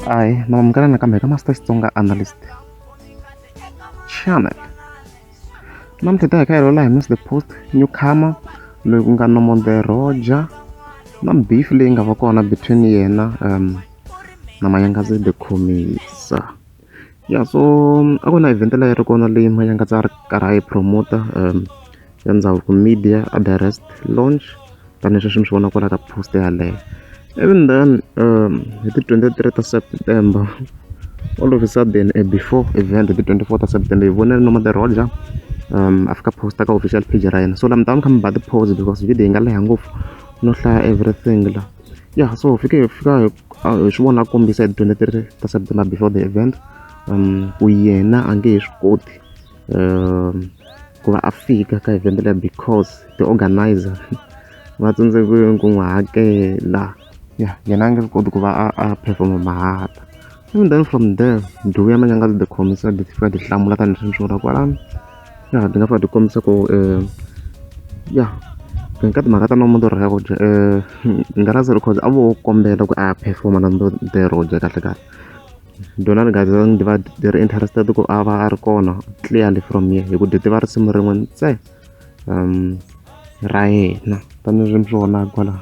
Ai, namamukela nakambe ka Master Xitsonga Analyst Channel. Namutheta hi lola hi Miss the Post newcomer loyi ku nga Nomonde Rodger na beef leyi nga va kona between yena na Manyangatsi the commissar. Yeah, so a ku na event leyi ri kona leyi Manyangatsi a ri karhi a yi promota ya Ndhavuko Media at the rest launch tanihileswi swi mi swi vona kwala ka post yaleyo. Even then hi ti 23 ta September all of a sudden before event hi ti 24 ta September hi vonile Nomonde Rodger a fika posta ka official page ra yena, so la mi ta mi kha mi ba ti-pause because video yi nga leha ngopfu no hlaya everything la. Yeah, so hi fika hi swi vona kombisa hi 23 ta September before the event ku yena a nge he swi koti ku va a fika ka event leya because the organizer va tsandzekile ku n'wi hakela. Yeah, yena a nge swi koti ku va a performa mahala. And then from there ndhawu ya Manyangatsi the commissar ti fika ti hlamula tanihileswi mi swi vona kwalano. Yeah, ti nga fika ti kombisa ku yeah ka timhaka ta Nomonde Rodger nga razi because a vo kombela ku a performa na Nomonde Rodger kahle kahle. Dona guys ndi va they're interested ku a va a ri kona clearly from here hi ku ti tiva risimu rin'we ntsena ra yena tanihileswi mi swi vonaka kwala.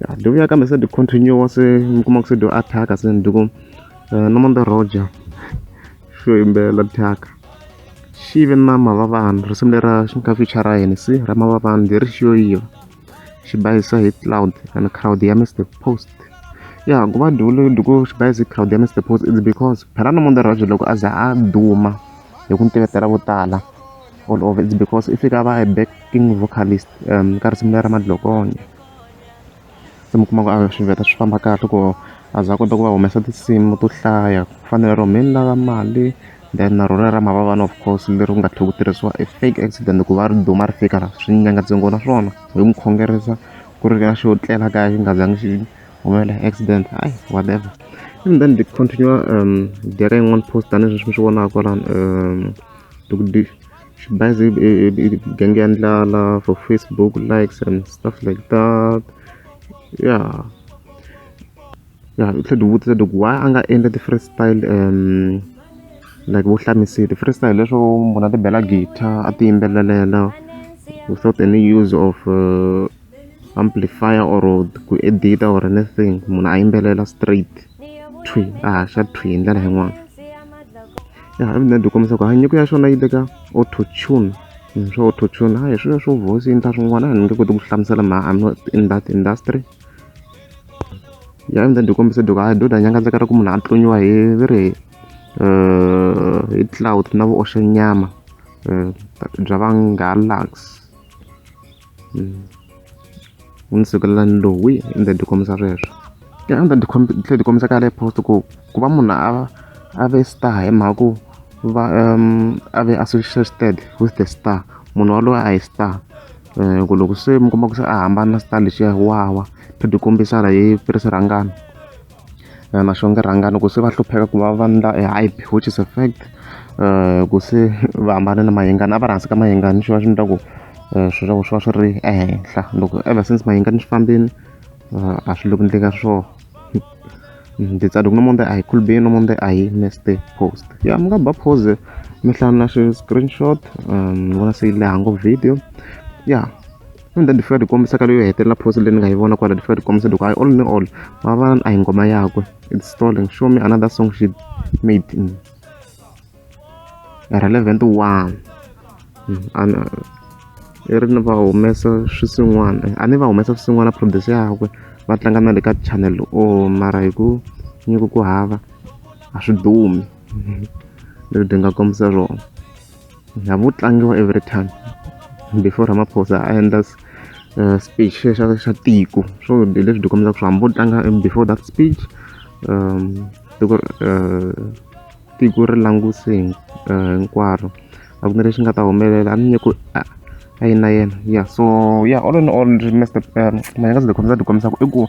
Yeah, do ya kambe se di continue se mi kuma ku se do attack se ndi ku Nomonde Rodger xo yimbela thyaka xive na mavavana risimu lera xi nga feature yena si ra mavavana leri xo yiva xi bayisa hi cloud and crowd ya Mr Post. Yeah, ku va dulu ku xi bayisa crowd ya Mr Post it's because phela Nomonde Rodger loko a za a duma hi ku tivetela vo tala all over it's because if fika va a backing vocalist ka risimu lera madlokonye. Se mi kuma ku a swi veta swi famba kahle ku a za kota ku va humesa tinsimu to hlaya ku fanele ro mi lava mali then na rona ra mavavana of course leri ku nga tlhela ku tirhisiwa a fake accident ku va ri duma ri fika laha swi nyangatsengo na swona hi n'wi khongerisa ku ri na xo tlela kaya xi nga zangi xi humelela accident ai whatever. And then they continue there yin'wana post tanihileswi mi swi vonaka kwalano loko xi bazi genge ya ndlala for Facebook likes and stuff like that. Yeah, u tlhela u vutisa loko why a nga endla ti-freestyle like vo hlamisile freestyle leswo munhu a ti bela guitar a ti yimbelelela without any use of amplifier or ku edit or anything, munhu a yimbelela straight thwi a haxa thwi hi ndlela yin'wana. Yeah, evident u kombisa ku a nyiko ya xona yi le ka auto tune swo auto tune hi swilo swo voice yi endla swin'wana a ni nge koti ku hlamusela I'm not in that industry. Yeah, evident u kombisa loko a doda nyangatseka ra ku munhu a tlunyiwa hi hi cloud na vo oxa nyama bya va Ngalax ni sukela lowi ende ti kombisa sweswo. Yeah, ende tlhela ti kombisa ka le post ku va munhu a ve star hi mhaka ku va a ve associated with the star munhu walowo a hi star ku loko se mi kuma ku se a hambana na star lexiya wawa tlhela ti kombisa la hi pirisi rhangana na xonge rhangana ku se va hlupheka ku va ndla hype which is a fact ku se va hambane na Mayengani a va ri hansi ka Mayengani swi va swi endla ku swilo swi va swi ri ehenhla loko ever since Mayengani swi fambile a swi loko ndleka swona. Ndzi tsala ku Nomonde a hi cool be Nomonde a hi Mr Post. Yeah, mi nga ba pause mi hlaya na xi screenshot ni vona se yi leha ngopfu video. Yeah, and then di fika ti kombisa ka leyo hetelela post leyi ni nga yi vona kwala di fika ti kombisa loko all in all mavana a hi ngoma yakwe it's stalling show me another song she made relevant one i ri ni va humesa swin'wana a ni va humesa swin'wana producer yakwe va tlanga na le ka channel mara hi ku nyiko ku hava a swi dumi leswi di nga kombisa swona ya vo tlangiwa every time before Ramaphosa a endla speech xa tiko so leswi di kombisa ku swi hambi vo tlanga before that speech tiko ri languse hinkwaro a ku na lexi nga ta humelela a ni nyiko a yi na yena. Yeah, so yeah all in all Manyangatsi the commissar di kombisa ku i ku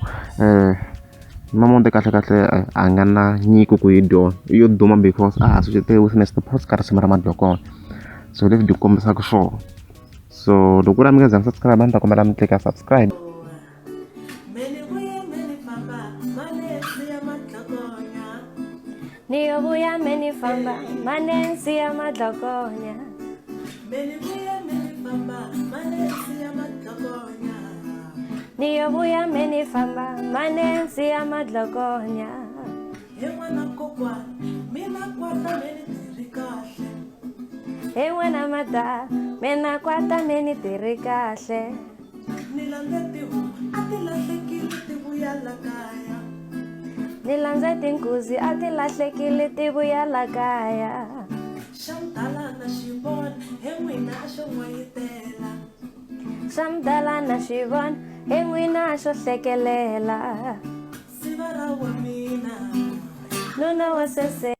Nomonde kahle kahle a nga na nyiko ku yi yo duma because a associated with Mr Post ka risimu ra madlokona so leswi di kombisaka swona. So loko ku ri mi nga zangi subscribe a ni ta kombela mi click subscribe. Niyobuya meni famba manensi ya madlokonya. Niyobuya meni famba manensi ya madlokonya. Ewana mata mena kwata meni tirikahle. Nilandze tinkuzi atilahlekile tivuya la kaya. Shamdala na xivona en'wina xo hlekelela. Nuna wa sese